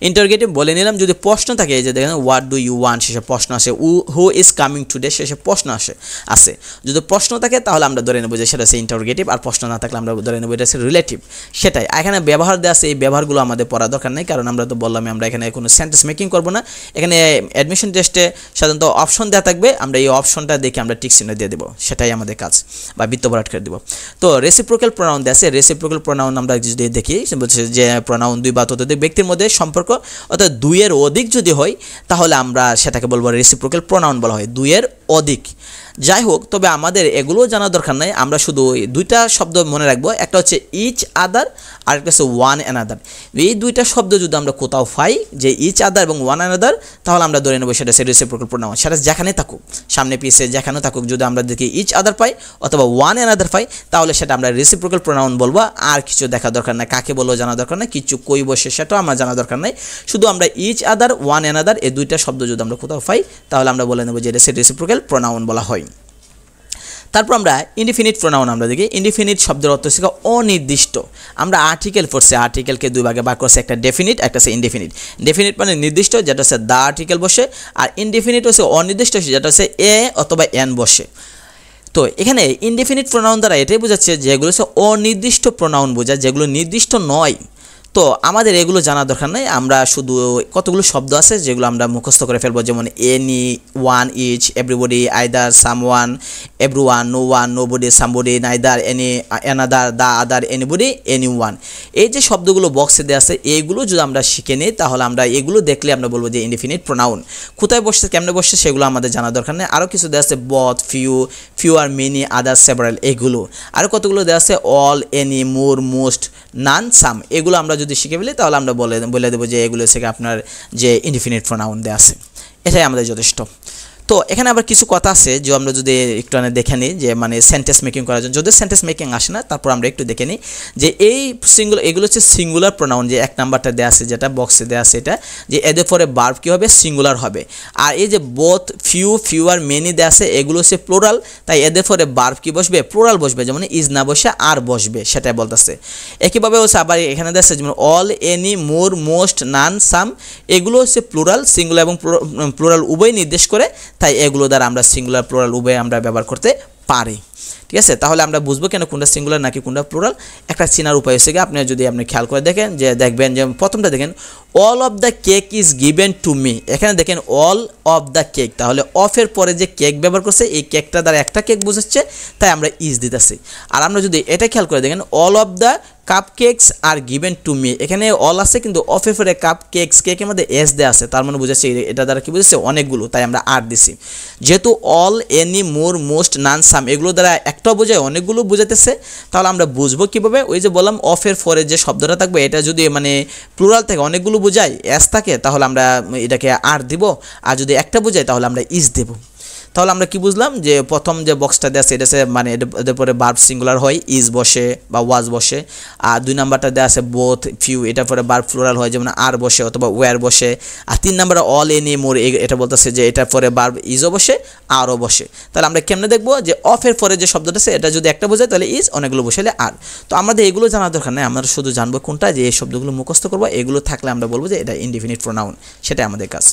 Interrogative বলে নিলাম। যদি প্রশ্ন থাকে, এই যে দেখেন হোয়াট ডু ইউ ওয়ান্ট, শেষে প্রশ্ন আসে। হু ইজ কামিং টুডে, শেষে প্রশ্ন আসে। যদি প্রশ্ন থাকে তাহলে আমরা ধরে নেব যে সেটা হচ্ছে ইন্টারোগেটিভ, আর প্রশ্ন না থাকলে আমরা ধরে নেব এটা হচ্ছে রিলেটিভ। সেটাই এখানে ব্যবহার দেওয়া আছে, এই ব্যবহারগুলো আমাদের পড়া দরকার নেই, কারণ আমরা তো বললাম আমরা এখানে কোনো সেন্টেন্স মেকিং করব না। এখানে অ্যাডমিশন টেস্টে সাধারণত অপশন দেওয়া থাকবে, আমরা এই অপশনটা দেখে আমরা টিক চিহ্ন দিয়ে দেবো, সেটাই আমাদের কাজ, বা বৃত্ত ভরাট করে দেবো। তো রেসিপ্রোকাল প্রোনাউন দেওয়া আছে। রেসিপ্রোকাল প্রোনাউন আমরা যদি দেখি, বলছে যে প্রোনাউন দুই বা ততোধিক ব্যক্তির মধ্যে সম্পর্ক, অর্থাৎ দুইয়ের অধিক যদি হয় তাহলে আমরা সেটাকে বলবো রেসিপ্রোকাল প্রোনাউন বলা হয়, দুইয়ের অধিক। যাই হোক, তবে আমাদের এগুলো জানার দরকার নাই, আমরা শুধু দুইটা শব্দ মনে রাখবো, একটা হচ্ছে ইচ আদার, আর একটা হচ্ছে ওয়ান অ্যানাদার। এই দুইটা শব্দ যদি আমরা কোথাও পাই, যে ইচ আদার এবং ওয়ান অ্যানাদার, তাহলে আমরা ধরে নেবো সেটা হচ্ছে রেসিপ্রোকাল প্রোনাউন। সেটা যেখানে থাকুক, সামনে পিছে যেখানে থাকুক, যদি আমরা দেখি ইচ আদার পাই অথবা ওয়ান অ্যানাদার পাই, তাহলে সেটা আমরা রেসিপ্রোকাল প্রোনাউন বলবো। আর কিছু দেখা দরকার নাই, কাকে বলবো জানা দরকার নাই, কিছু কই বসে সেটাও আমার জানা দরকার নাই। শুধু আমরা ইচ আদার, ওয়ান অ্যানাদার এই দুইটা শব্দ যদি আমরা কোথাও পাই, তাহলে আমরা বলে নেবো যে এটা রেসিপ্রোকাল প্রোনাউন বলা হয়। তারপর আমরা ইনডিফিনিট প্রোনাউন আমরা দেখি। ইনডিফিনিট শব্দের অর্থ হচ্ছে অনির্দিষ্ট। আমরা আর্টিকেল পড়ছি, আর্টিকেলকে দুই ভাগে ভাগ করছে, একটা ডেফিনিট, একটা হচ্ছে ইনডিফিনিট। ডেফিনিট মানে নির্দিষ্ট, যেটা হচ্ছে দা আর্টিকেল বসে, আর ইনডিফিনিট হচ্ছে অনির্দিষ্ট, যেটা হচ্ছে এ অথবা এন বসে। তো এখানে ইনডিফিনিট প্রোনাউন দ্বারা এটাই বোঝাচ্ছে যেগুলো হচ্ছে অনির্দিষ্ট প্রোনাউন বোঝায়, যেগুলো নির্দিষ্ট নয়। তো আমাদের এগুলো জানা দরকার নাই, আমরা শুধু কতগুলো শব্দ আছে যেগুলো আমরা মুখস্থ করে ফেলবো, যেমন any, one, each, everybody, either, someone, everyone, no one, nobody, somebody, neither, any, another, the other, anybody, anyone. এই যে শব্দগুলো বক্সে দেওয়া আছে, এইগুলো যদি আমরা শিখে নিই তাহলে আমরা এগুলো দেখলে আমরা বলবো যে ইনডিফিনিট প্রোনাউন। কোথায় বসছে, কেমনে বসছে, সেগুলো আমাদের জানা দরকার নেই। আরও কিছু দেওয়া আছে both, few are many, other, several, এগুলো। আরও কতগুলো দেওয়া আছে অল, এনি, মোর, মোস্ট, নান, সাম। এগুলো আমরা যদি শিখে ফেলি তাহলে আমরা বলে দেবো যে এগুলো থেকে আপনার যে ইনডিফিনিট প্রোনাউন দেওয়া আছে, এটাই আমাদের যথেষ্ট। তো এখানে আবার কিছু কথা আছে যে আমরা যদি একটু দেখে নিই, যে মানে সেন্টেন্স মেকিং করার জন্য, যদি সেন্টেন্স মেকিং আসে না তারপর আমরা একটু দেখে নিই যে এই এগুলো হচ্ছে সিঙ্গুলার প্রোনাউন। যে এক নাম্বারটা দেওয়া আছে, যেটা বক্সে দেওয়া আছে, এটা যে এদের পরে ভার্ব কী হবে, সিঙ্গুলার হবে। আর এই যে বোথ, ফিউ আর মেনি দেওয়া আছে, এগুলো হচ্ছে প্লুরাল, তাই এদের পরে ভার্ব কী বসবে, প্লুরাল বসবে, যেমন ইজ না বসে আর বসবে, সেটাই বলতেছে। একইভাবে হচ্ছে আবার এখানে দেওয়া আছে যেমন অল, এনি, মোর, মোস্ট, নান, সাম, এগুলো হচ্ছে প্লুরাল, সিঙ্গুলার এবং প্লুরাল উভয় নির্দেশ করে, তাই এগুলো দ্বারা আমরা সিঙ্গুলার প্লুরাল উভয় আমরা ব্যবহার করতে পারি। ঠিক আছে, তাহলে আমরা বুঝবো কেন কোনটা সিঙ্গুলার নাকি কোনটা প্লুরাল। একটা চেনার উপায় হচ্ছে কি, আপনি যদি খেয়াল করে দেখেন, যে দেখবেন যে প্রথমটা দেখেন all of the cake is given to me. এখানে দেখেন অল অফ দ্য কেক, তাহলে অফের পরে যে কেক ব্যবহার করছে, এই কেকটা দ্বারা একটা কেক বোঝাচ্ছে, তাই আমরা ইজ দিতেছি। আর আমরা যদি এটা খেয়াল করে দেখেন all of the cup cakes are given to me, এখানে অল আছে কিন্তু অফের পরে কাপ কেকস, কেকের মধ্যে এস দেওয়া আছে, তার মানে বোঝাচ্ছে এটা দ্বারা কি বোঝাচ্ছে, অনেকগুলো, তাই আমরা আর দিছি। যেহেতু অল, এনি, মোর, মোস্ট, নান, সাম এগুলো দ্বারা একটাও বোঝায়, অনেকগুলো বোঝাতেছে, তাহলে আমরা বুঝবো কীভাবে, ওই যে বললাম অফের পরে যে শব্দটা থাকবে, এটা যদি প্লুরাল থেকে অনেকগুলো বোঝায়, এস থাকে, তাহলে আমরা এটাকে আর দিব, আর যদি একটা বোঝায় তাহলে আমরা ইজ দেব। তাহলে আমরা কি বুঝলাম, যে প্রথম যে বক্সটা দেওয়া আছে, এটা মানে এদের পরে ভার্ব সিঙ্গুলার হয়, ইজ বসে বা ওয়াজ বসে। আর দুই নাম্বারটা দেওয়া আছে বোথ, ফিউ, এটার পরে ভার্ব প্লুরাল হয়, যেমন আর বসে অথবা ওয়্যার বসে। আর তিন নাম্বারে অল, এনি, মোর, এটা বলতেছে যে এটার পরে ভার্ব ইজও বসে, আরও বসে। তাহলে আমরা কেমনে দেখবো, যে অফের পরে যে শব্দটা আছে, এটা যদি একটা বোঝায় তাহলে ইজ, অনেকগুলো বসালে আর। তো আমাদের এগুলো জানার দরকার নেই, আমরা শুধু জানবো কোনটা, যে এই শব্দগুলো মুখস্থ করবো, এগুলো থাকলে আমরা বলবো যে এটা ইনডিফিনিট প্রোনাউন, সেটাই আমাদের কাজ।